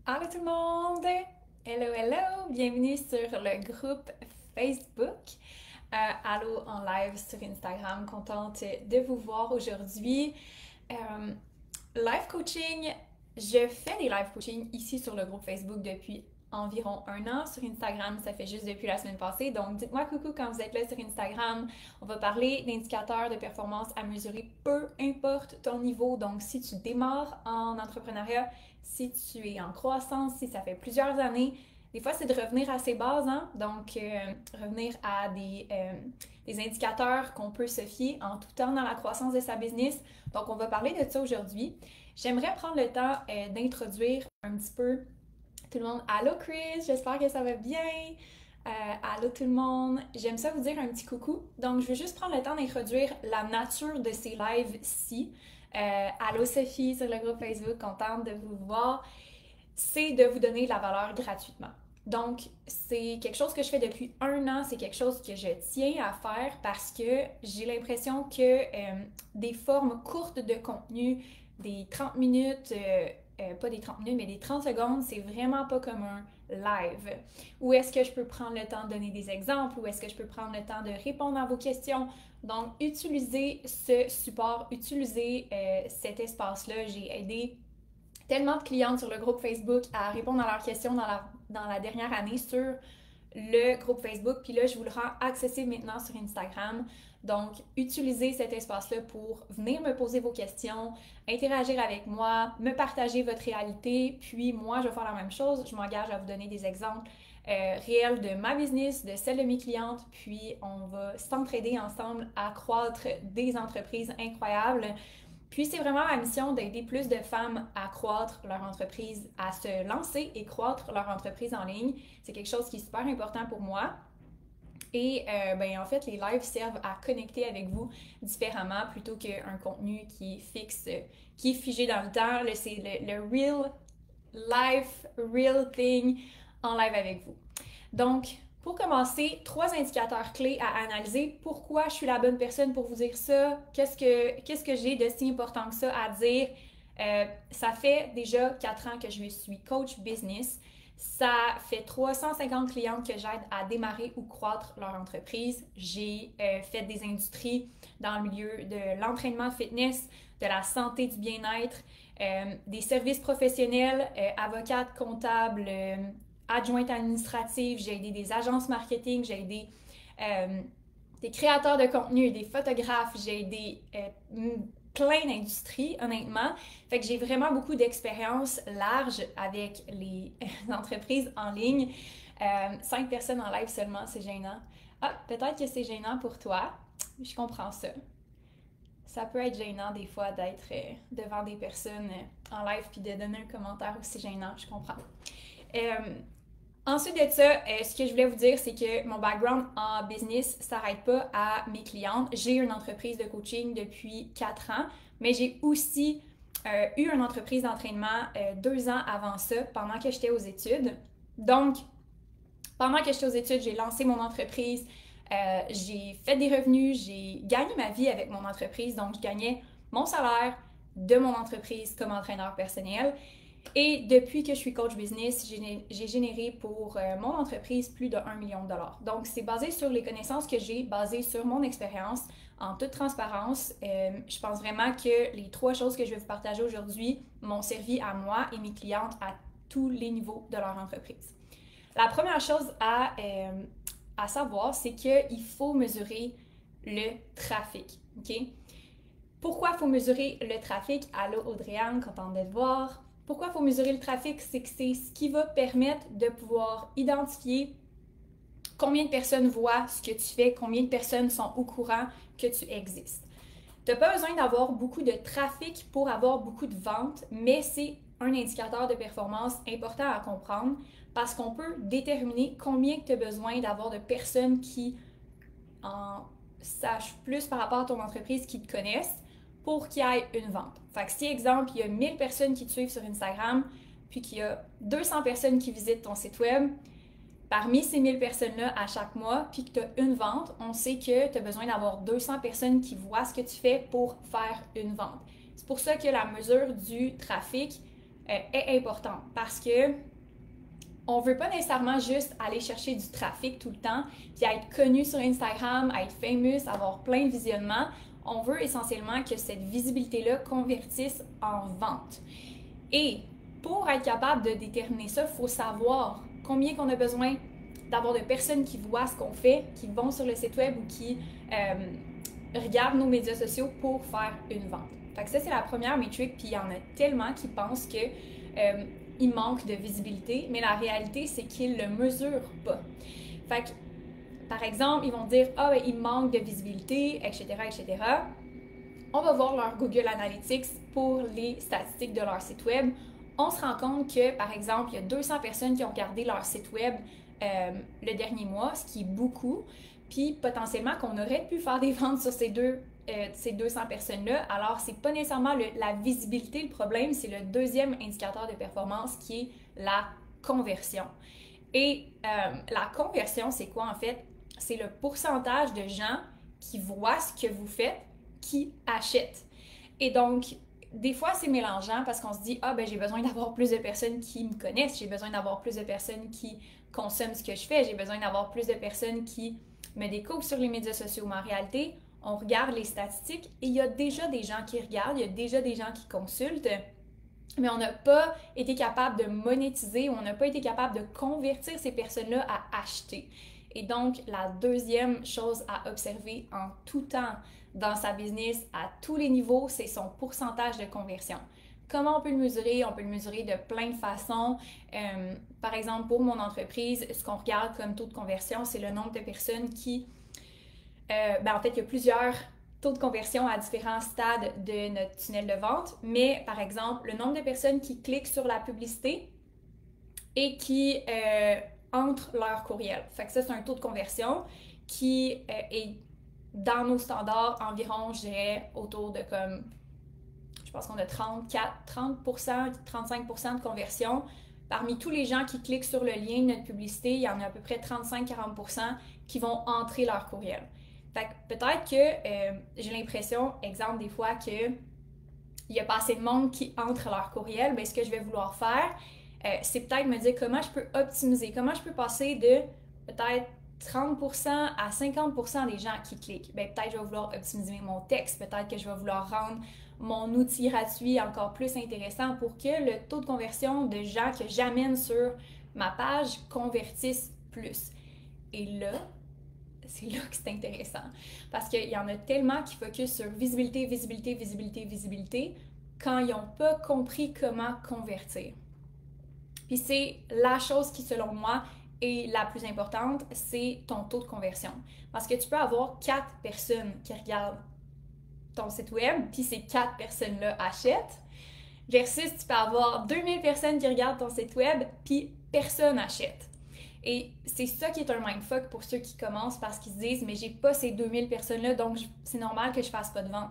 Allô tout le monde! Hello, hello! Bienvenue sur le groupe Facebook. Allô en live sur Instagram, contente de vous voir aujourd'hui. Live coaching, je fais des live coaching ici sur le groupe Facebook depuis environ un an. Sur Instagram, ça fait juste depuis la semaine passée. Donc, dites-moi coucou quand vous êtes là sur Instagram. On va parler d'indicateurs de performance à mesurer, peu importe ton niveau. Donc, si tu démarres en entrepreneuriat, si tu es en croissance, si ça fait plusieurs années, des fois, c'est de revenir à ses bases, hein? Donc, revenir à des indicateurs qu'on peut se fier en tout temps dans la croissance de sa business. Donc, on va parler de ça aujourd'hui. J'aimerais prendre le temps d'introduire un petit peu tout le monde. Allô Chris, j'espère que ça va bien. Allô tout le monde. J'aime ça vous dire un petit coucou. Donc, je veux juste prendre le temps d'introduire la nature de ces lives-ci. Allô Sophie sur le groupe Facebook, contente de vous voir. C'est de vous donner de la valeur gratuitement. Donc, c'est quelque chose que je fais depuis un an, c'est quelque chose que je tiens à faire parce que j'ai l'impression que des formes courtes de contenu, des 30 minutes, pas des 30 minutes, mais des 30 secondes, c'est vraiment pas comme un live. Où est-ce que je peux prendre le temps de donner des exemples, où est-ce que je peux prendre le temps de répondre à vos questions. Donc, utilisez ce support, utilisez cet espace-là. J'ai aidé tellement de clientes sur le groupe Facebook à répondre à leurs questions dans la dernière année sur le groupe Facebook. Puis là, je vous le rends accessible maintenant sur Instagram. Donc, utilisez cet espace-là pour venir me poser vos questions, interagir avec moi, me partager votre réalité. Puis moi, je vais faire la même chose. Je m'engage à vous donner des exemples réels de ma business, de celle de mes clientes. Puis on va s'entraider ensemble à croître des entreprises incroyables. Puis c'est vraiment ma mission d'aider plus de femmes à croître leur entreprise, à se lancer et croître leur entreprise en ligne. C'est quelque chose qui est super important pour moi. Et en fait, les lives servent à connecter avec vous différemment plutôt qu'un contenu qui est fixe, qui est figé dans le temps. C'est le real life, real thing en live avec vous. Donc, pour commencer, 3 indicateurs clés à analyser. Pourquoi je suis la bonne personne pour vous dire ça? Qu'est-ce que j'ai de si important que ça à dire? Ça fait déjà 4 ans que je suis coach business. Ça fait 350 clientes que j'aide à démarrer ou croître leur entreprise. J'ai fait des industries dans le milieu de l'entraînement fitness, de la santé, du bien-être, des services professionnels, avocate, comptable, adjointe administrative, j'ai aidé des agences marketing, j'ai aidé des créateurs de contenu, des photographes, j'ai aidé plein d'industries, honnêtement. Fait que j'ai vraiment beaucoup d'expérience large avec les entreprises en ligne. 5 personnes en live seulement, c'est gênant. Ah, peut-être que c'est gênant pour toi. Je comprends ça. Ça peut être gênant des fois d'être devant des personnes en live puis de donner un commentaire aussi gênant, je comprends. Ensuite de ça, ce que je voulais vous dire, c'est que mon background en business ne s'arrête pas à mes clientes. J'ai une entreprise de coaching depuis 4 ans, mais j'ai aussi eu une entreprise d'entraînement 2 ans avant ça, pendant que j'étais aux études. Donc, pendant que j'étais aux études, j'ai lancé mon entreprise, j'ai fait des revenus, j'ai gagné ma vie avec mon entreprise, donc je gagnais mon salaire de mon entreprise comme entraîneur personnel. Et depuis que je suis coach business, j'ai généré pour mon entreprise plus de 1 million de dollars. Donc, c'est basé sur les connaissances que j'ai, basé sur mon expérience, en toute transparence. Je pense vraiment que les 3 choses que je vais vous partager aujourd'hui m'ont servi à moi et mes clientes à tous les niveaux de leur entreprise. La première chose à savoir, c'est qu'il faut mesurer le trafic. OK? Pourquoi il faut mesurer le trafic? Allô Audrey-Anne, contente de te voir. Pourquoi il faut mesurer le trafic? C'est que c'est ce qui va permettre de pouvoir identifier combien de personnes voient ce que tu fais, combien de personnes sont au courant que tu existes. Tu n'as pas besoin d'avoir beaucoup de trafic pour avoir beaucoup de ventes, mais c'est un indicateur de performance important à comprendre parce qu'on peut déterminer combien tu as besoin d'avoir de personnes qui en sachent plus par rapport à ton entreprise, qui te connaissent, pour qu'il y ait une vente. Fait que si, exemple, il y a 1000 personnes qui te suivent sur Instagram, puis qu'il y a 200 personnes qui visitent ton site web, parmi ces 1000 personnes-là à chaque mois, puis que tu as une vente, on sait que tu as besoin d'avoir 200 personnes qui voient ce que tu fais pour faire une vente. C'est pour ça que la mesure du trafic est importante parce que on veut pas nécessairement juste aller chercher du trafic tout le temps, puis être connu sur Instagram, être famous, avoir plein de visionnements. On veut essentiellement que cette visibilité-là convertisse en vente. Et pour être capable de déterminer ça, il faut savoir combien qu'on a besoin d'avoir de personnes qui voient ce qu'on fait, qui vont sur le site web ou qui regardent nos médias sociaux pour faire une vente. Fait que ça, c'est la première métrique, puis il y en a tellement qui pensent que il manque de visibilité, mais la réalité, c'est qu'ils le mesurent pas. Fait que, par exemple, ils vont dire « Ah, ben, il manque de visibilité, etc., etc. » On va voir leur Google Analytics pour les statistiques de leur site web. On se rend compte que, par exemple, il y a 200 personnes qui ont regardé leur site web le dernier mois, ce qui est beaucoup, puis potentiellement qu'on aurait pu faire des ventes sur ces 200 personnes-là. Alors, c'est pas nécessairement la visibilité le problème, c'est le deuxième indicateur de performance qui est la conversion. Et la conversion, c'est quoi en fait? C'est le pourcentage de gens qui voient ce que vous faites, qui achètent. Et donc, des fois, c'est mélangeant parce qu'on se dit « Ah, ben j'ai besoin d'avoir plus de personnes qui me connaissent, j'ai besoin d'avoir plus de personnes qui consomment ce que je fais, j'ai besoin d'avoir plus de personnes qui me découvrent sur les médias sociaux. » Mais en réalité, on regarde les statistiques et il y a déjà des gens qui regardent, il y a déjà des gens qui consultent, mais on n'a pas été capable de monétiser ou on n'a pas été capable de convertir ces personnes-là à acheter. Et donc, la deuxième chose à observer en tout temps dans sa business, à tous les niveaux, c'est son pourcentage de conversion. Comment on peut le mesurer? On peut le mesurer de plein de façons. Par exemple, pour mon entreprise, ce qu'on regarde comme taux de conversion, c'est le nombre de personnes qui... en fait, il y a plusieurs taux de conversion à différents stades de notre tunnel de vente, mais par exemple, le nombre de personnes qui cliquent sur la publicité et qui entrent leur courriel. Fait que ça, c'est un taux de conversion qui est dans nos standards environ, je dirais, autour de comme, je pense qu'on a 30%, 35% de conversion. Parmi tous les gens qui cliquent sur le lien de notre publicité, il y en a à peu près 35-40% qui vont entrer leur courriel. Fait que peut-être que j'ai l'impression, exemple, des fois que il n'y a pas assez de monde qui entre leur courriel, bien, ce que je vais vouloir faire, c'est peut-être me dire comment je peux optimiser, comment je peux passer de peut-être 30% à 50% des gens qui cliquent. Bien, peut-être que je vais vouloir optimiser mon texte, peut-être que je vais vouloir rendre mon outil gratuit encore plus intéressant pour que le taux de conversion de gens que j'amène sur ma page convertisse plus. Et là, c'est là que c'est intéressant. Parce qu'il y en a tellement qui focusent sur visibilité, visibilité, visibilité, visibilité, quand ils n'ont pas compris comment convertir. Puis c'est la chose qui, selon moi, est la plus importante, c'est ton taux de conversion. Parce que tu peux avoir 4 personnes qui regardent ton site web, puis ces 4 personnes-là achètent, versus tu peux avoir 2000 personnes qui regardent ton site web, puis personne n'achète. Et c'est ça qui est un mindfuck pour ceux qui commencent parce qu'ils se disent « mais j'ai pas ces 2000 personnes-là, donc c'est normal que je fasse pas de vente ».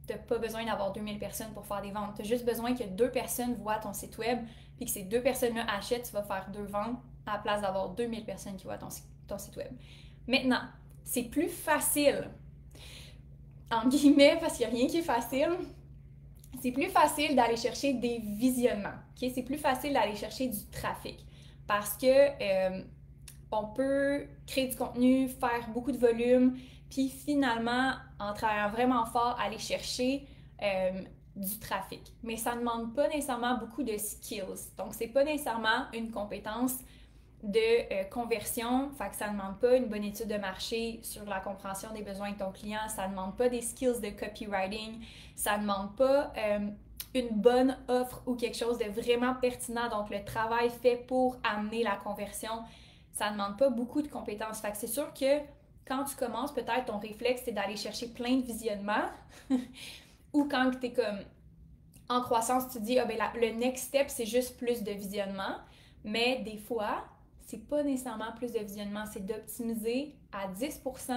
Tu n'as pas besoin d'avoir 2000 personnes pour faire des ventes. Tu as juste besoin que 2 personnes voient ton site web, puis que ces 2 personnes-là achètent, tu vas faire 2 ventes à la place d'avoir 2000 personnes qui voient ton site web. Maintenant, c'est plus facile, en guillemets, parce qu'il n'y a rien qui est facile, c'est plus facile d'aller chercher des visionnements. Okay? C'est plus facile d'aller chercher du trafic parce que on peut créer du contenu, faire beaucoup de volume, puis finalement, en travaillant vraiment fort, aller chercher du trafic. Mais ça ne demande pas nécessairement beaucoup de skills. Donc, c'est pas nécessairement une compétence de conversion, fait que ça ne demande pas une bonne étude de marché sur la compréhension des besoins de ton client, ça ne demande pas des skills de copywriting, ça ne demande pas une bonne offre ou quelque chose de vraiment pertinent, donc le travail fait pour amener la conversion, ça ne demande pas beaucoup de compétences. Fait que c'est sûr que quand tu commences, peut-être ton réflexe c'est d'aller chercher plein de visionnements ou quand tu es comme en croissance, tu te dis le next step c'est juste plus de visionnement, mais des fois c'est pas nécessairement plus de visionnement, c'est d'optimiser à 10%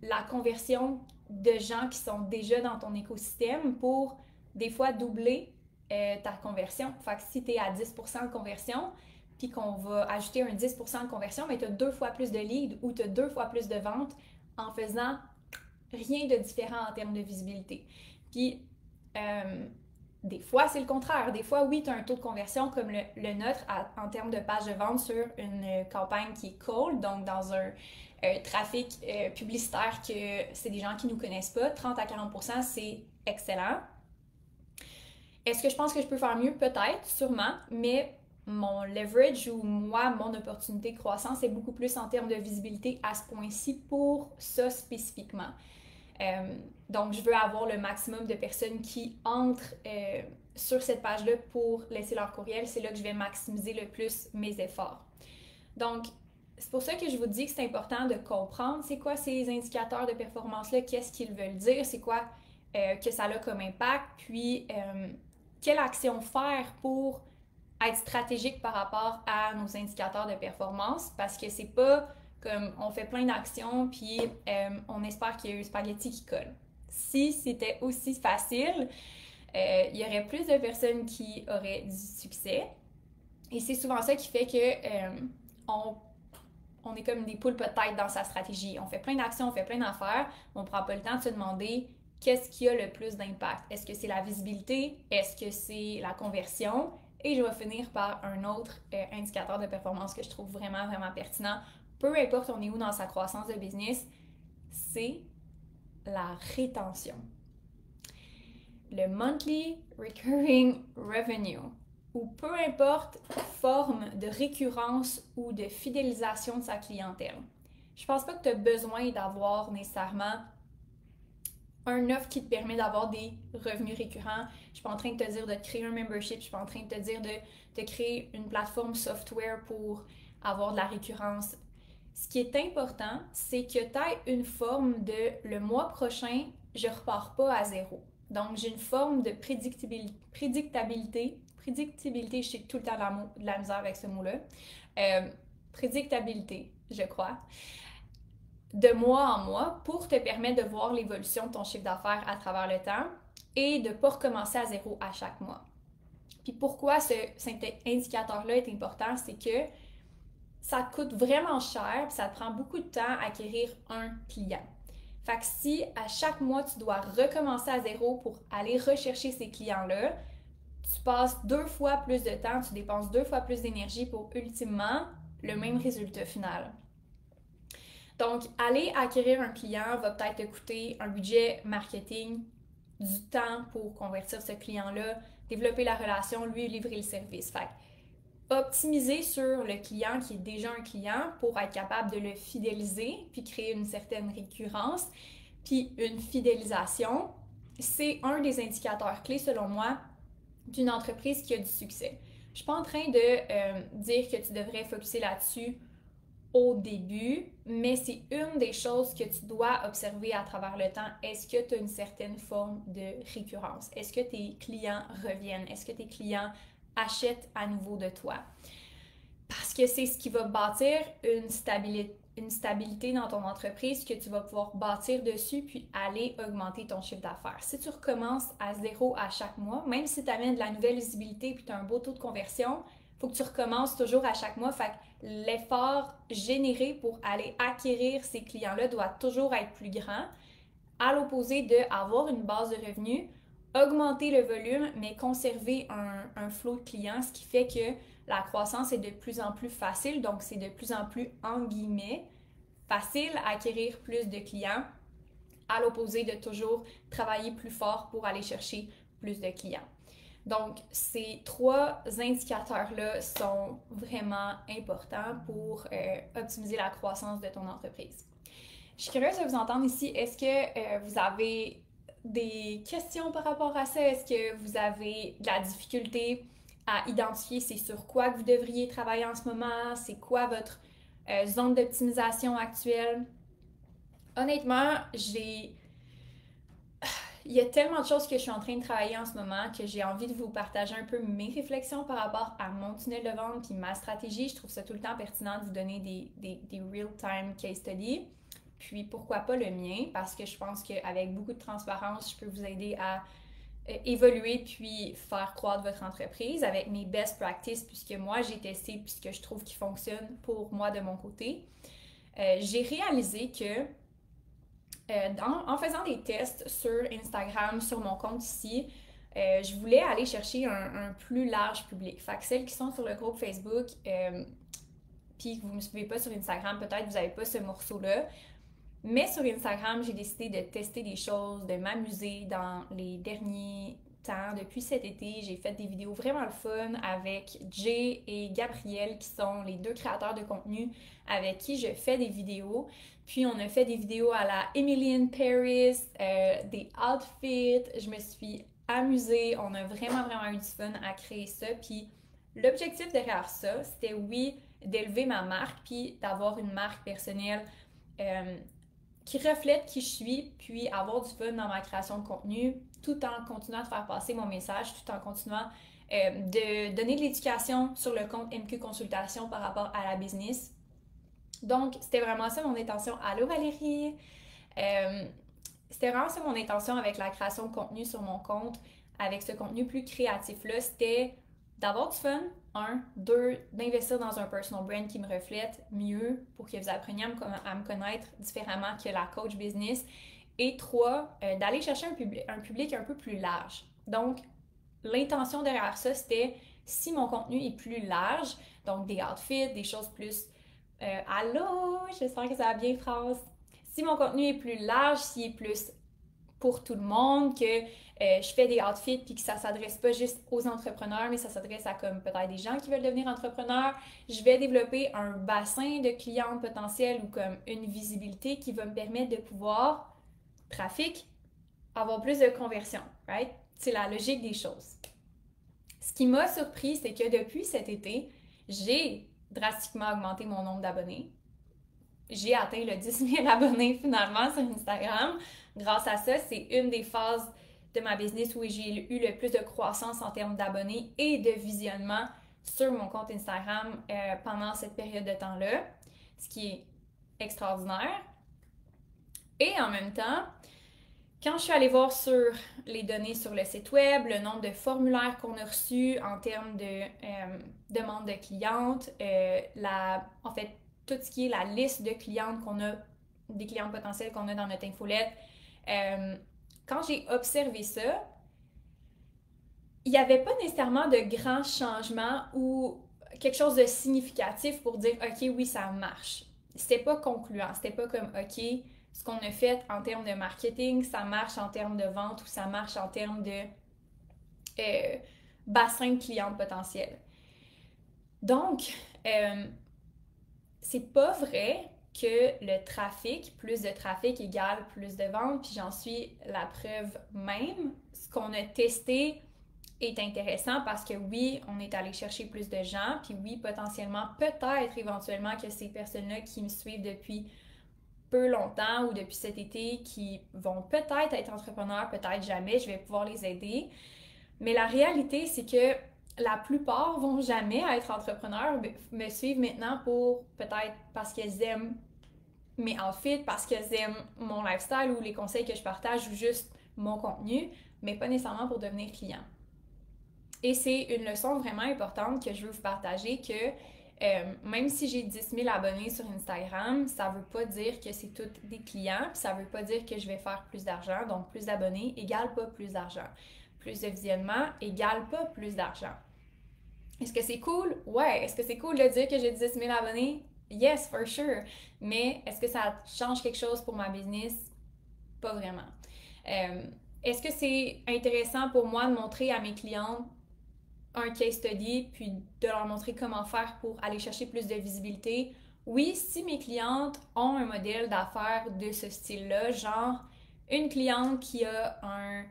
la conversion de gens qui sont déjà dans ton écosystème pour des fois doubler ta conversion. Fait que si tu es à 10% de conversion, puis qu'on va ajouter un 10% de conversion, mais tu as 2 fois plus de leads ou tu as 2 fois plus de ventes en faisant rien de différent en termes de visibilité. Puis Des fois, c'est le contraire. Des fois, oui, tu as un taux de conversion comme le nôtre en termes de page de vente sur une campagne qui est cold, donc dans un trafic publicitaire que c'est des gens qui ne nous connaissent pas. 30 à 40%, c'est excellent. Est-ce que je pense que je peux faire mieux? Peut-être, sûrement, mais mon leverage ou moi, mon opportunité de croissance est beaucoup plus en termes de visibilité à ce point-ci pour ça spécifiquement. Donc, je veux avoir le maximum de personnes qui entrent sur cette page-là pour laisser leur courriel. C'est là que je vais maximiser le plus mes efforts. Donc, c'est pour ça que je vous dis que c'est important de comprendre c'est quoi ces indicateurs de performance-là, qu'est-ce qu'ils veulent dire, c'est quoi que ça a comme impact, puis quelle action faire pour être stratégique par rapport à nos indicateurs de performance, parce que c'est pas comme on fait plein d'actions puis on espère qu'il y a eu spaghetti qui colle. Si c'était aussi facile, il y aurait plus de personnes qui auraient du succès. Et c'est souvent ça qui fait que on est comme des poules peut-être dans sa stratégie. On fait plein d'actions, on fait plein d'affaires, mais on prend pas le temps de se demander qu'est-ce qui a le plus d'impact. Est-ce que c'est la visibilité? Est-ce que c'est la conversion? Et je vais finir par un autre indicateur de performance que je trouve vraiment, vraiment pertinent. Peu importe on est où dans sa croissance de business, c'est la rétention. Le monthly recurring revenue, ou peu importe forme de récurrence ou de fidélisation de sa clientèle. Je pense pas que tu as besoin d'avoir nécessairement un offre qui te permet d'avoir des revenus récurrents. Je suis pas en train de te dire de créer un membership, je suis pas en train de te dire de créer une plateforme software pour avoir de la récurrence. Ce qui est important, c'est que tu aies une forme de le mois prochain, je repars pas à zéro. Donc, j'ai une forme de prédictabilité, je sais tout le temps de la misère avec ce mot-là, prédictabilité, je crois, de mois en mois pour te permettre de voir l'évolution de ton chiffre d'affaires à travers le temps et de ne pas recommencer à zéro à chaque mois. Puis pourquoi cet indicateur-là est important, c'est que ça coûte vraiment cher et ça te prend beaucoup de temps à acquérir un client. Fait que si à chaque mois, tu dois recommencer à zéro pour aller rechercher ces clients-là, tu passes 2 fois plus de temps, tu dépenses 2 fois plus d'énergie pour ultimement le même résultat final. Donc, aller acquérir un client va peut-être te coûter un budget marketing, du temps pour convertir ce client-là, développer la relation, lui livrer le service. Fait optimiser sur le client qui est déjà un client pour être capable de le fidéliser puis créer une certaine récurrence. Puis une fidélisation, c'est un des indicateurs clés selon moi d'une entreprise qui a du succès. Je suis pas en train de dire que tu devrais focuser là-dessus au début, mais c'est une des choses que tu dois observer à travers le temps. Est-ce que tu as une certaine forme de récurrence? Est-ce que tes clients reviennent? Est-ce que tes clients achètent à nouveau de toi? Parce que c'est ce qui va bâtir une stabilité dans ton entreprise que tu vas pouvoir bâtir dessus puis aller augmenter ton chiffre d'affaires. Si tu recommences à zéro à chaque mois, même si tu amènes de la nouvelle visibilité puis tu as un beau taux de conversion, il faut que tu recommences toujours à chaque mois. Fait que l'effort généré pour aller acquérir ces clients-là doit toujours être plus grand, à l'opposé d'avoir une base de revenus, augmenter le volume, mais conserver un flot de clients, ce qui fait que la croissance est de plus en plus facile, donc c'est de plus en plus, en guillemets, facile à acquérir plus de clients, à l'opposé de toujours travailler plus fort pour aller chercher plus de clients. Donc, ces 3 indicateurs-là sont vraiment importants pour optimiser la croissance de ton entreprise. Je suis curieuse de vous entendre ici. Est-ce que vous avez des questions par rapport à ça? Est-ce que vous avez de la difficulté à identifier c'est sur quoi que vous devriez travailler en ce moment? C'est quoi votre zone d'optimisation actuelle? Honnêtement, il y a tellement de choses que je suis en train de travailler en ce moment que j'ai envie de vous partager un peu mes réflexions par rapport à mon tunnel de vente puis ma stratégie. Je trouve ça tout le temps pertinent de vous donner des real-time case studies. Puis pourquoi pas le mien, parce que je pense qu'avec beaucoup de transparence, je peux vous aider à évoluer puis faire croître votre entreprise avec mes best practices puisque moi j'ai testé puis ce que je trouve qui fonctionne pour moi de mon côté. J'ai réalisé que en faisant des tests sur Instagram, sur mon compte ici, je voulais aller chercher un plus large public. Fait que celles qui sont sur le groupe Facebook, puis que vous ne me suivez pas sur Instagram, peut-être que vous n'avez pas ce morceau-là. Mais sur Instagram, j'ai décidé de tester des choses, de m'amuser dans les derniers temps. Depuis cet été, j'ai fait des vidéos vraiment le fun avec Jay et Gabriel, qui sont les deux créateurs de contenu avec qui je fais des vidéos. Puis on a fait des vidéos à la Emily in Paris, des outfits. Je me suis amusée. On a vraiment eu du fun à créer ça. Puis l'objectif derrière ça, c'était oui, d'élever ma marque, puis d'avoir une marque personnelle qui reflète qui je suis, puis avoir du fun dans ma création de contenu, tout en continuant de faire passer mon message, tout en continuant de donner de l'éducation sur le compte MQ Consultation par rapport à la business. Donc, c'était vraiment ça mon intention. Allô Valérie! C'était vraiment ça mon intention avec la création de contenu sur mon compte, avec ce contenu plus créatif-là. C'était d'avoir du fun, 1, 2, d'investir dans un personal brand qui me reflète mieux pour que vous appreniez à me connaître différemment que la coach business. Et 3, d'aller chercher un public un peu plus large. Donc, l'intention derrière ça, c'était si mon contenu est plus large, donc des outfits, des choses plus... allô, j'espère que ça va bien, France. Si mon contenu est plus large, s'il est plus pour tout le monde, que je fais des outfits puis que ça s'adresse pas juste aux entrepreneurs, mais ça s'adresse à comme peut-être des gens qui veulent devenir entrepreneurs. Je vais développer un bassin de clients potentiels ou comme une visibilité qui va me permettre de pouvoir, trafic, avoir plus de conversion, right? C'est la logique des choses. Ce qui m'a surpris, c'est que depuis cet été, j'ai drastiquement augmenté mon nombre d'abonnés. J'ai atteint le 10 000 abonnés finalement sur Instagram. Grâce à ça, c'est une des phases de ma business où j'ai eu le plus de croissance en termes d'abonnés et de visionnement sur mon compte Instagram pendant cette période de temps-là, ce qui est extraordinaire. Et en même temps, quand je suis allée voir sur les données sur le site web, le nombre de formulaires qu'on a reçus en termes de demande de clientes, en fait, tout ce qui est la liste de clientes qu'on a, des clients potentiels qu'on a dans notre infolette, quand j'ai observé ça, il n'y avait pas nécessairement de grands changements ou quelque chose de significatif pour dire « Ok, oui, ça marche ». C'était pas concluant, c'était pas comme « Ok, ce qu'on a fait en termes de marketing, ça marche en termes de vente ou ça marche en termes de bassin de clients potentiels ». Donc, c'est pas vrai que le trafic, plus de trafic égale plus de ventes, puis j'en suis la preuve même. Ce qu'on a testé est intéressant parce que oui, on est allé chercher plus de gens, puis oui, potentiellement, peut-être éventuellement que ces personnes-là qui me suivent depuis peu longtemps ou depuis cet été, qui vont peut-être être entrepreneurs, peut-être jamais, je vais pouvoir les aider. Mais la réalité, c'est que la plupart vont jamais être entrepreneurs, me suivent maintenant pour peut-être parce qu'elles aiment mes outfits, parce qu'elles aiment mon lifestyle ou les conseils que je partage ou juste mon contenu, mais pas nécessairement pour devenir client. Et c'est une leçon vraiment importante que je veux vous partager que même si j'ai 10 000 abonnés sur Instagram, ça veut pas dire que c'est tous des clients, puis ça veut pas dire que je vais faire plus d'argent, donc plus d'abonnés égale pas plus d'argent. Plus de visionnement égale pas plus d'argent. Est-ce que c'est cool? Ouais. Est-ce que c'est cool de dire que j'ai 10 000 abonnés? Yes, for sure. Mais est-ce que ça change quelque chose pour ma business? Pas vraiment. Est-ce que c'est intéressant pour moi de montrer à mes clientes un case study, puis de leur montrer comment faire pour aller chercher plus de visibilité? Oui, si mes clientes ont un modèle d'affaires de ce style-là, genre une cliente qui a un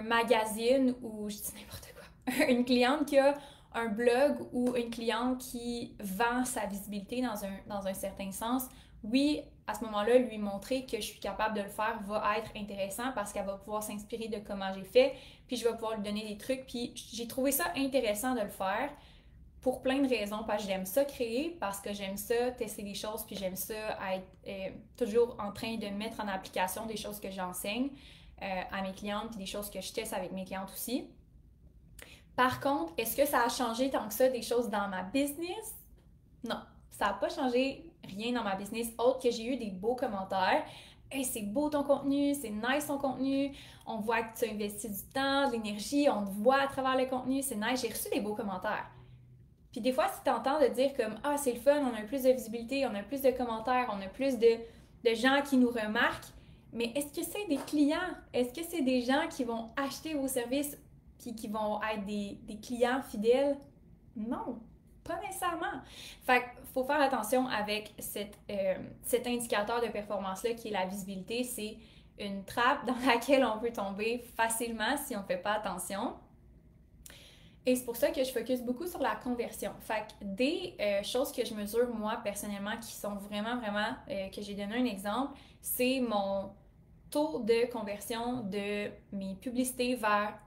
magazine ou je dis n'importe quoi, une cliente qui a un blog ou une cliente qui vend sa visibilité dans un certain sens, oui, à ce moment-là, lui montrer que je suis capable de le faire va être intéressant parce qu'elle va pouvoir s'inspirer de comment j'ai fait, puis je vais pouvoir lui donner des trucs, puis j'ai trouvé ça intéressant de le faire pour plein de raisons, parce que j'aime ça créer, parce que j'aime ça tester des choses, puis j'aime ça être toujours en train de mettre en application des choses que j'enseigne à mes clientes, puis des choses que je teste avec mes clientes aussi. Par contre, est-ce que ça a changé tant que ça des choses dans ma business? Non, ça n'a pas changé rien dans ma business, autre que j'ai eu des beaux commentaires. hey, c'est beau ton contenu, c'est nice ton contenu, on voit que tu as investi du temps, de l'énergie, on te voit à travers le contenu, c'est nice. J'ai reçu des beaux commentaires. Puis des fois, si tu entends de dire comme ah, c'est le fun, on a plus de visibilité, on a plus de commentaires, on a plus de gens qui nous remarquent, mais est-ce que c'est des clients? Est-ce que c'est des gens qui vont acheter vos services puis qui vont être des clients fidèles? Non, pas nécessairement. Fait qu'il faut faire attention avec cet indicateur de performance-là qui est la visibilité. C'est une trappe dans laquelle on peut tomber facilement si on ne fait pas attention. Et c'est pour ça que je focus beaucoup sur la conversion. Fait que des choses que je mesure moi personnellement qui sont vraiment, que j'ai donné un exemple, c'est mon taux de conversion de mes publicités vers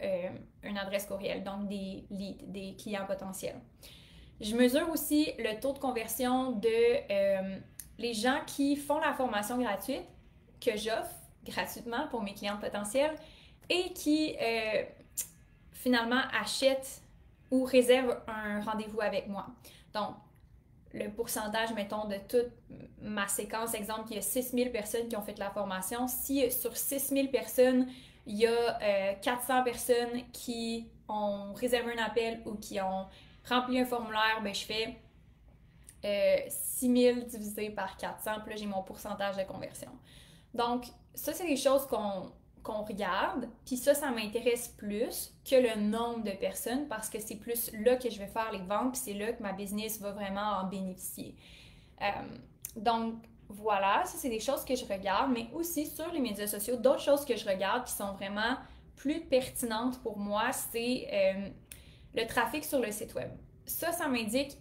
une adresse courriel, donc des leads, des clients potentiels. Je mesure aussi le taux de conversion de les gens qui font la formation gratuite que j'offre gratuitement pour mes clients potentiels et qui finalement achètent ou réservent un rendez-vous avec moi. Donc, le pourcentage, mettons, de toute ma séquence, exemple, il y a 6000 personnes qui ont fait la formation. Si sur 6000 personnes, il y a 400 personnes qui ont réservé un appel ou qui ont rempli un formulaire, ben, je fais 6000 divisé par 400, puis là, j'ai mon pourcentage de conversion. Donc, ça, c'est des choses qu'on regarde, puis ça m'intéresse plus que le nombre de personnes parce que c'est plus là que je vais faire les ventes, puis c'est là que ma business va vraiment en bénéficier. Donc, voilà, ça, c'est des choses que je regarde, mais aussi sur les médias sociaux, d'autres choses que je regarde qui sont vraiment plus pertinentes pour moi, c'est le trafic sur le site web. Ça m'indique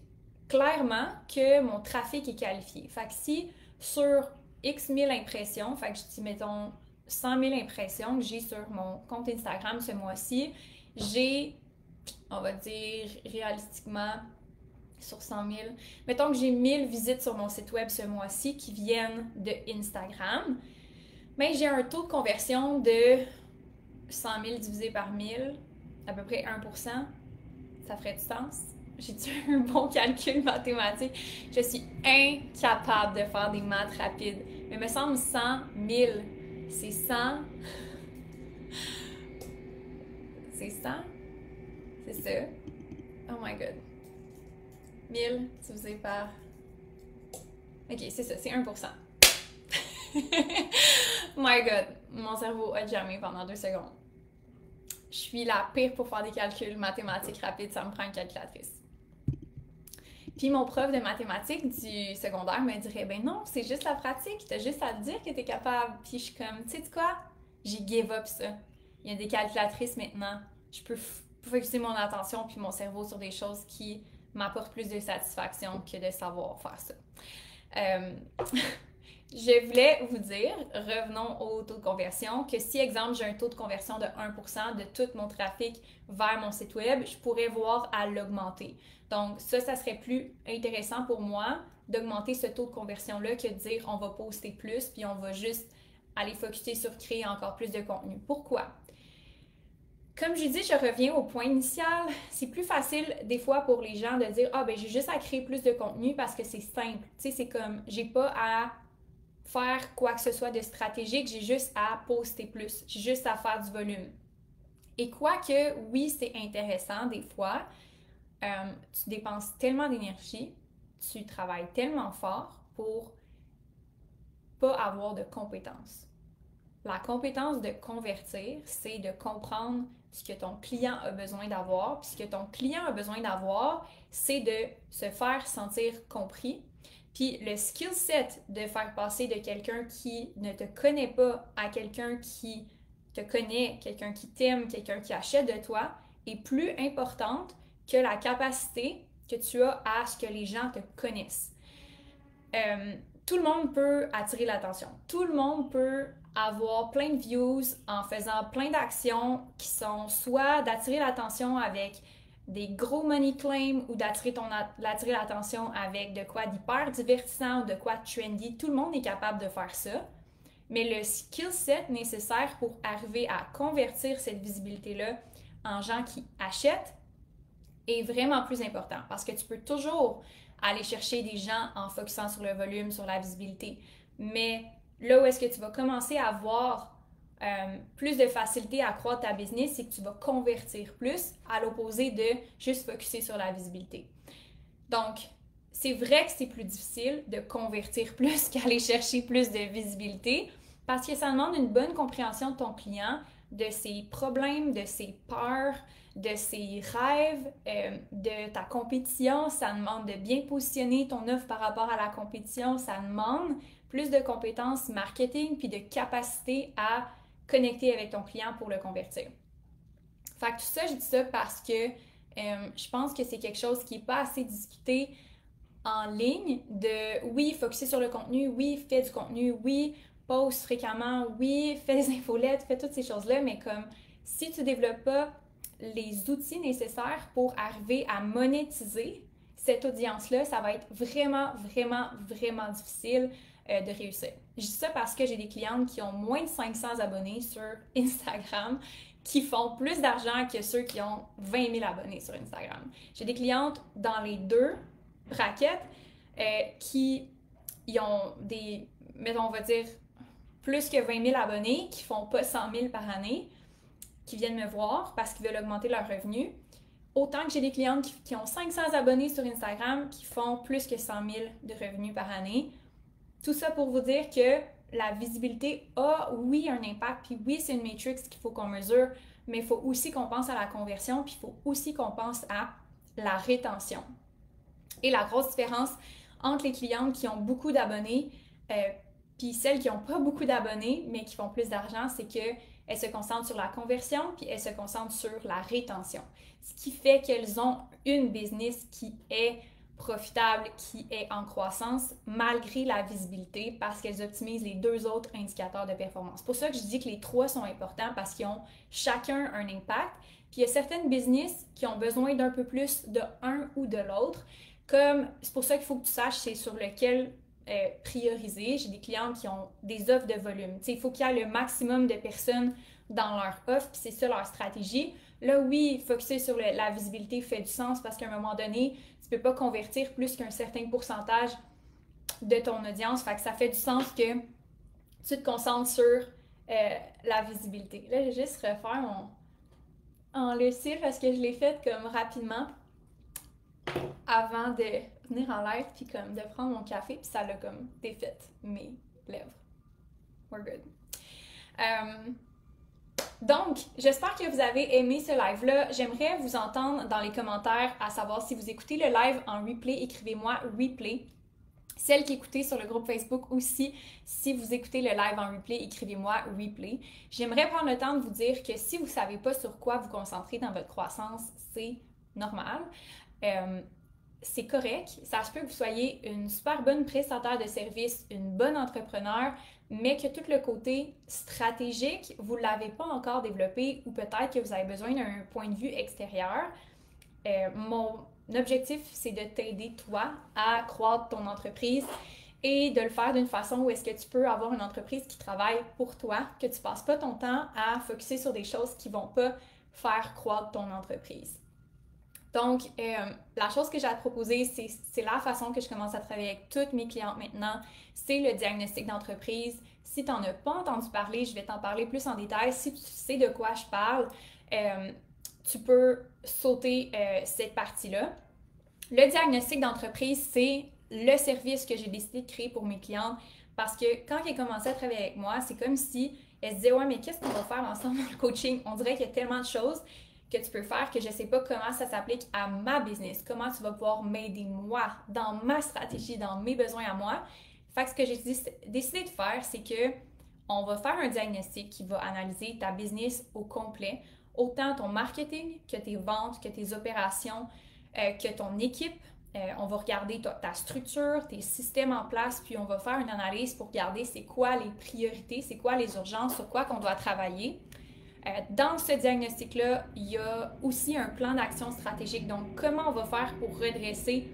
clairement que mon trafic est qualifié. Fait que si sur X 1000 impressions, fait que je dis, mettons, 100 000 impressions que j'ai sur mon compte Instagram ce mois-ci, j'ai, on va dire, réalistiquement, sur 100 000, mettons que j'ai 1000 visites sur mon site web ce mois-ci qui viennent de Instagram, mais j'ai un taux de conversion de 100 000 divisé par 1000, à peu près 1%. Ça ferait du sens? J'ai-tu un bon calcul mathématique? Je suis incapable de faire des maths rapides. Mais il me semble 100 000, c'est 100. C'est 100? C'est ça? Oh my god. 1000 divisé par... Ok, c'est ça, c'est 1%. My god, mon cerveau a jamais pendant 2 secondes. Je suis la pire pour faire des calculs mathématiques rapides, ça me prend une calculatrice. Puis mon prof de mathématiques du secondaire me dirait, ben non, c'est juste la pratique, t'as juste à te dire que t'es capable. Puis je suis comme, tu sais quoi, j'ai give up ça. Il y a des calculatrices maintenant, je peux focuser mon attention puis mon cerveau sur des choses qui m'apportent plus de satisfaction que de savoir faire ça. Je voulais vous dire, revenons au taux de conversion, que si, exemple, j'ai un taux de conversion de 1% de tout mon trafic vers mon site web, je pourrais voir à l'augmenter. Donc ça serait plus intéressant pour moi d'augmenter ce taux de conversion-là que de dire on va poster plus puis on va juste aller focuser sur créer encore plus de contenu. Pourquoi? Comme je dis, je reviens au point initial. C'est plus facile des fois pour les gens de dire « Ah, ben j'ai juste à créer plus de contenu parce que c'est simple. » Tu sais, c'est comme, j'ai pas à faire quoi que ce soit de stratégique, j'ai juste à poster plus, j'ai juste à faire du volume. Et quoique, oui, c'est intéressant des fois, tu dépenses tellement d'énergie, tu travailles tellement fort pour pas avoir de compétences. La compétence de convertir, c'est de comprendre ce que ton client a besoin d'avoir. Puis ce que ton client a besoin d'avoir, c'est de se faire sentir compris. Puis le skill set de faire passer de quelqu'un qui ne te connaît pas à quelqu'un qui te connaît, quelqu'un qui t'aime, quelqu'un qui achète de toi, est plus importante que la capacité que tu as à ce que les gens te connaissent. Tout le monde peut attirer l'attention. Tout le monde peut avoir plein de views en faisant plein d'actions qui sont soit d'attirer l'attention avec des gros money claims ou d'attirer l'attention avec de quoi d'hyper divertissant ou de quoi de trendy. Tout le monde est capable de faire ça. Mais le skill set nécessaire pour arriver à convertir cette visibilité-là en gens qui achètent est vraiment plus important parce que tu peux toujours aller chercher des gens en focusant sur le volume, sur la visibilité. Mais là où est-ce que tu vas commencer à avoir plus de facilité à croître ta business, c'est que tu vas convertir plus, à l'opposé de juste focuser sur la visibilité. Donc, c'est vrai que c'est plus difficile de convertir plus qu'aller chercher plus de visibilité parce que ça demande une bonne compréhension de ton client, de ses problèmes, de ses peurs, de ses rêves, de ta compétition. Ça demande de bien positionner ton offre par rapport à la compétition. Ça demande plus de compétences marketing puis de capacité à connecter avec ton client pour le convertir. Fait que tout ça, je dis ça parce que je pense que c'est quelque chose qui n'est pas assez discuté en ligne de oui, focuser sur le contenu, oui, fais du contenu, oui, poste fréquemment, oui, fais des infolettes, fais toutes ces choses-là, mais comme si tu ne développes pas les outils nécessaires pour arriver à monétiser cette audience-là, ça va être vraiment, vraiment, vraiment difficile de réussir. Je dis ça parce que j'ai des clientes qui ont moins de 500 abonnés sur Instagram qui font plus d'argent que ceux qui ont 20 000 abonnés sur Instagram. J'ai des clientes dans les deux braquettes qui ont des, mettons, on va dire, plus que 20 000 abonnés, qui font pas 100 000 par année, qui viennent me voir parce qu'ils veulent augmenter leurs revenus. Autant que j'ai des clientes qui ont 500 abonnés sur Instagram, qui font plus que 100 000 de revenus par année. Tout ça pour vous dire que la visibilité a, oui, un impact, puis oui, c'est une matrix qu'il faut qu'on mesure, mais il faut aussi qu'on pense à la conversion, puis il faut aussi qu'on pense à la rétention. Et la grosse différence entre les clientes qui ont beaucoup d'abonnés puis celles qui n'ont pas beaucoup d'abonnés, mais qui font plus d'argent, c'est qu'elles se concentrent sur la conversion, puis elles se concentrent sur la rétention. Ce qui fait qu'elles ont une business qui est profitable, qui est en croissance, malgré la visibilité, parce qu'elles optimisent les deux autres indicateurs de performance. C'est pour ça que je dis que les trois sont importants, parce qu'ils ont chacun un impact. Puis il y a certaines business qui ont besoin d'un peu plus de un ou de l'autre. Comme, c'est pour ça qu'il faut que tu saches c'est sur lequel prioriser. J'ai des clientes qui ont des offres de volume. Il faut qu'il y ait le maximum de personnes dans leur offre, puis c'est ça leur stratégie. Là, oui, focuser sur la visibilité fait du sens parce qu'à un moment donné, tu ne peux pas convertir plus qu'un certain pourcentage de ton audience. Fait que ça fait du sens que tu te concentres sur la visibilité. Là, je vais juste refaire en le cil parce que je l'ai fait comme rapidement avant de venir en live puis comme de prendre mon café puis ça l'a comme défait mes lèvres. We're good. Donc, j'espère que vous avez aimé ce live-là. J'aimerais vous entendre dans les commentaires à savoir si vous écoutez le live en replay, écrivez-moi replay. Celles qui écoutez sur le groupe Facebook aussi, si vous écoutez le live en replay, écrivez-moi replay. J'aimerais prendre le temps de vous dire que si vous ne savez pas sur quoi vous concentrer dans votre croissance, c'est normal. C'est correct. Ça se peut que vous soyez une super bonne prestataire de service, une bonne entrepreneur, mais que tout le côté stratégique, vous ne l'avez pas encore développé ou peut-être que vous avez besoin d'un point de vue extérieur. Mon objectif, c'est de t'aider, toi, à croître ton entreprise et de le faire d'une façon où est-ce que tu peux avoir une entreprise qui travaille pour toi, que tu ne passes pas ton temps à focuser sur des choses qui ne vont pas faire croître ton entreprise. Donc, la chose que j'ai à te proposer, c'est la façon que je commence à travailler avec toutes mes clientes maintenant, c'est le diagnostic d'entreprise. Si tu n'en as pas entendu parler, je vais t'en parler plus en détail. Si tu sais de quoi je parle, tu peux sauter cette partie-là. Le diagnostic d'entreprise, c'est le service que j'ai décidé de créer pour mes clientes parce que quand elles commençaient à travailler avec moi, c'est comme si elles se disaient « Ouais, mais qu'est-ce qu'on va faire ensemble dans le coaching? » On dirait qu'il y a tellement de choses que tu peux faire que je ne sais pas comment ça s'applique à ma business, comment tu vas pouvoir m'aider moi, dans ma stratégie, dans mes besoins à moi. Fait que ce que j'ai décidé de faire, c'est que on va faire un diagnostic qui va analyser ta business au complet, autant ton marketing que tes ventes, que tes opérations, que ton équipe. On va regarder ta structure, tes systèmes en place, puis on va faire une analyse pour regarder c'est quoi les priorités, c'est quoi les urgences, sur quoi qu'on doit travailler. Dans ce diagnostic-là, il y a aussi un plan d'action stratégique. Donc, comment on va faire pour redresser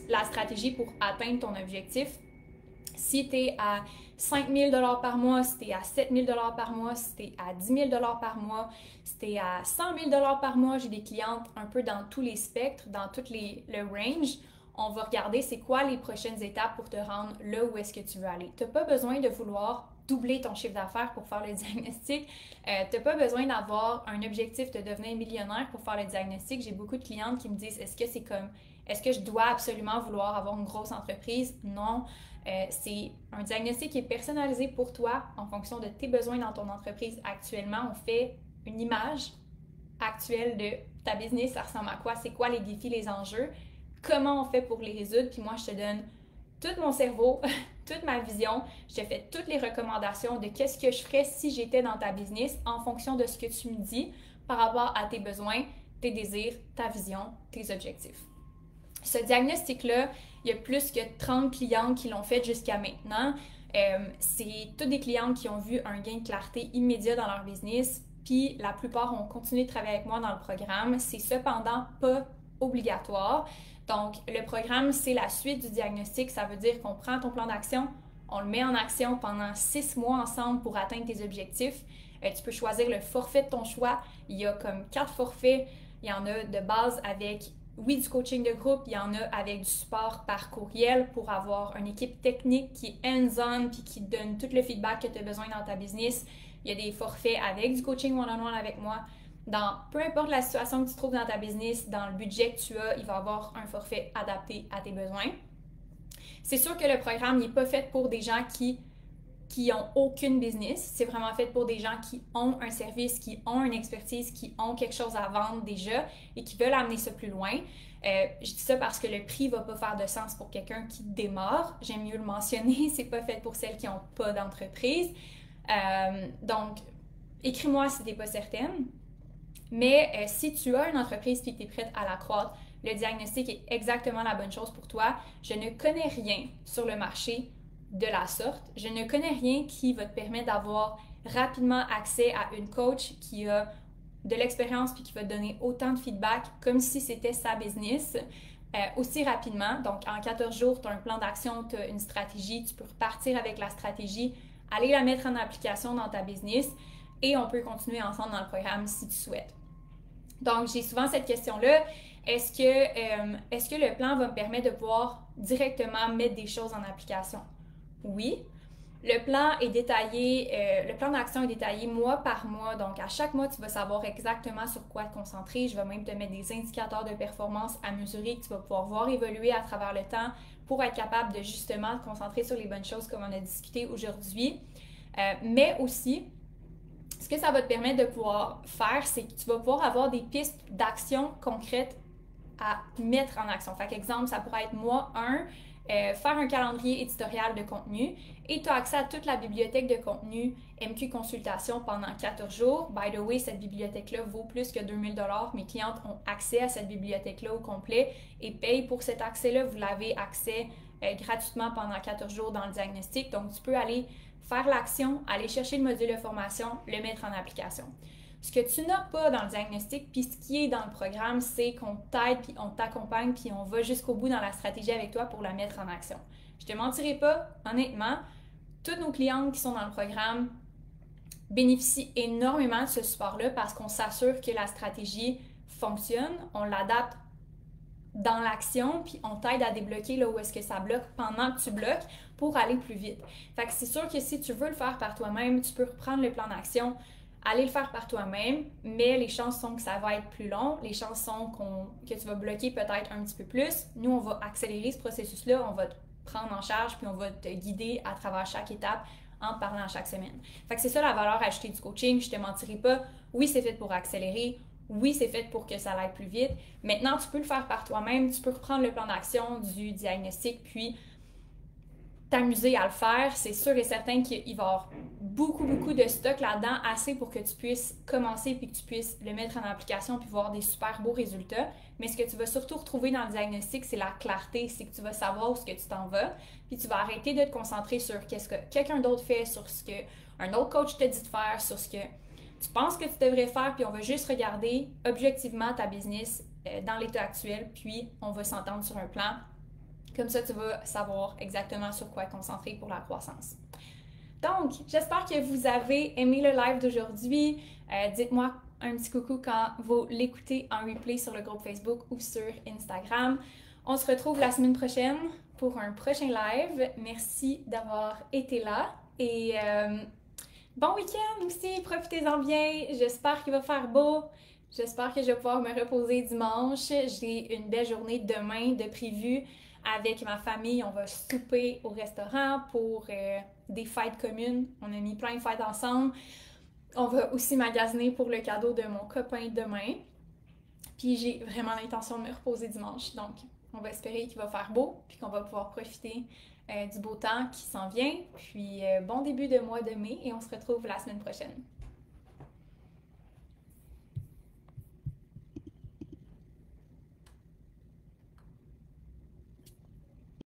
la stratégie pour atteindre ton objectif? Si tu es à 5 000 $ par mois, si tu es à 7 000 $ par mois, si tu es à 10 000 $ par mois, si tu es à 100 000 $ par mois, j'ai des clientes un peu dans tous les spectres, dans tout le range. On va regarder c'est quoi les prochaines étapes pour te rendre là où est-ce que tu veux aller. Tu n'as pas besoin de vouloir doubler ton chiffre d'affaires pour faire le diagnostic. Tu n'as pas besoin d'avoir un objectif de devenir millionnaire pour faire le diagnostic. J'ai beaucoup de clientes qui me disent, est-ce que je dois absolument vouloir avoir une grosse entreprise? Non. C'est un diagnostic qui est personnalisé pour toi en fonction de tes besoins dans ton entreprise. Actuellement, on fait une image actuelle de ta business, ça ressemble à quoi, c'est quoi les défis, les enjeux, comment on fait pour les résoudre, puis moi je te donne tout mon cerveau, toute ma vision, je te fais toutes les recommandations de qu'est-ce que je ferais si j'étais dans ta business en fonction de ce que tu me dis par rapport à tes besoins, tes désirs, ta vision, tes objectifs. Ce diagnostic-là, il y a plus que 30 clients qui l'ont fait jusqu'à maintenant. C'est toutes des clientes qui ont vu un gain de clarté immédiat dans leur business, puis la plupart ont continué de travailler avec moi dans le programme. C'est cependant pas obligatoire. Donc, le programme, c'est la suite du diagnostic. Ça veut dire qu'on prend ton plan d'action, on le met en action pendant 6 mois ensemble pour atteindre tes objectifs. Tu peux choisir le forfait de ton choix. Il y a comme 4 forfaits. Il y en a de base avec, oui, du coaching de groupe. Il y en a avec du support par courriel pour avoir une équipe technique qui est hands-on puis qui donne tout le feedback que tu as besoin dans ta business. Il y a des forfaits avec du coaching one-on-one avec moi. Dans peu importe la situation que tu trouves dans ta business, dans le budget que tu as, il va y avoir un forfait adapté à tes besoins. C'est sûr que le programme n'est pas fait pour des gens qui n'ont aucune business. C'est vraiment fait pour des gens qui ont un service, qui ont une expertise, qui ont quelque chose à vendre déjà et qui veulent amener ça plus loin. Je dis ça parce que le prix ne va pas faire de sens pour quelqu'un qui démarre. J'aime mieux le mentionner, c'est pas fait pour celles qui n'ont pas d'entreprise. Donc, écris-moi si tu n'es pas certaine. Mais si tu as une entreprise et que tu es prête à la croître, le diagnostic est exactement la bonne chose pour toi. Je ne connais rien sur le marché de la sorte. Je ne connais rien qui va te permettre d'avoir rapidement accès à une coach qui a de l'expérience puis qui va te donner autant de feedback comme si c'était sa business aussi rapidement. Donc, en 14 jours, tu as un plan d'action, tu as une stratégie, tu peux repartir avec la stratégie, aller la mettre en application dans ta business et on peut continuer ensemble dans le programme si tu souhaites. Donc, j'ai souvent cette question-là, est-ce que le plan va me permettre de pouvoir directement mettre des choses en application? Oui. Le plan est détaillé, le plan d'action est détaillé mois par mois. Donc, à chaque mois, tu vas savoir exactement sur quoi te concentrer. Je vais même te mettre des indicateurs de performance à mesurer que tu vas pouvoir voir évoluer à travers le temps pour être capable de justement te concentrer sur les bonnes choses comme on a discuté aujourd'hui. Mais aussi, ce que ça va te permettre de pouvoir faire, c'est que tu vas pouvoir avoir des pistes d'action concrètes à mettre en action. Fait qu'exemple, ça pourrait être mois 1, faire un calendrier éditorial de contenu et tu as accès à toute la bibliothèque de contenu MQ Consultation pendant 14 jours. By the way, cette bibliothèque-là vaut plus que 2000 $. Mes clientes ont accès à cette bibliothèque-là au complet et payent pour cet accès-là. Vous l'avez accès gratuitement pendant 14 jours dans le diagnostic. Donc, tu peux aller faire l'action, aller chercher le module de formation, le mettre en application. Ce que tu n'as pas dans le diagnostic, puis ce qui est dans le programme, c'est qu'on t'aide, puis on t'accompagne, puis on va jusqu'au bout dans la stratégie avec toi pour la mettre en action. Je te mentirai pas, honnêtement, toutes nos clientes qui sont dans le programme bénéficient énormément de ce support-là parce qu'on s'assure que la stratégie fonctionne, on l'adapte dans l'action, puis on t'aide à débloquer là où est-ce que ça bloque pendant que tu bloques pour aller plus vite. Fait que c'est sûr que si tu veux le faire par toi-même, tu peux reprendre le plan d'action, aller le faire par toi-même, mais les chances sont que ça va être plus long, les chances sont que tu vas bloquer peut-être un petit peu plus. Nous, on va accélérer ce processus-là, on va te prendre en charge, puis on va te guider à travers chaque étape en te parlant chaque semaine. Fait que c'est ça la valeur ajoutée du coaching, je te mentirai pas, oui, c'est fait pour accélérer, oui, c'est fait pour que ça aille plus vite. Maintenant, tu peux le faire par toi-même, tu peux reprendre le plan d'action du diagnostic, puis t'amuser à le faire. C'est sûr et certain qu'il va y avoir beaucoup de stock là-dedans, assez pour que tu puisses commencer puis que tu puisses le mettre en application puis voir des super beaux résultats. Mais ce que tu vas surtout retrouver dans le diagnostic, c'est la clarté, c'est que tu vas savoir où ce que tu t'en vas, puis tu vas arrêter de te concentrer sur qu'est-ce que quelqu'un d'autre fait, sur ce que un autre coach te dit de faire, sur ce que tu penses que tu devrais faire, puis on va juste regarder objectivement ta business dans l'état actuel, puis on va s'entendre sur un plan. Comme ça, tu vas savoir exactement sur quoi concentrer pour la croissance. Donc, j'espère que vous avez aimé le live d'aujourd'hui. Dites-moi un petit coucou quand vous l'écoutez en replay sur le groupe Facebook ou sur Instagram. On se retrouve la semaine prochaine pour un prochain live. Merci d'avoir été là Et bon week-end aussi, profitez-en bien. J'espère qu'il va faire beau. J'espère que je vais pouvoir me reposer dimanche. J'ai une belle journée demain de prévu avec ma famille. On va souper au restaurant pour des fêtes communes. On a mis plein de fêtes ensemble. On va aussi magasiner pour le cadeau de mon copain demain. Puis j'ai vraiment l'intention de me reposer dimanche. Donc, on va espérer qu'il va faire beau, puis qu'on va pouvoir profiter du beau temps qui s'en vient. Puis bon début de mois de mai et on se retrouve la semaine prochaine.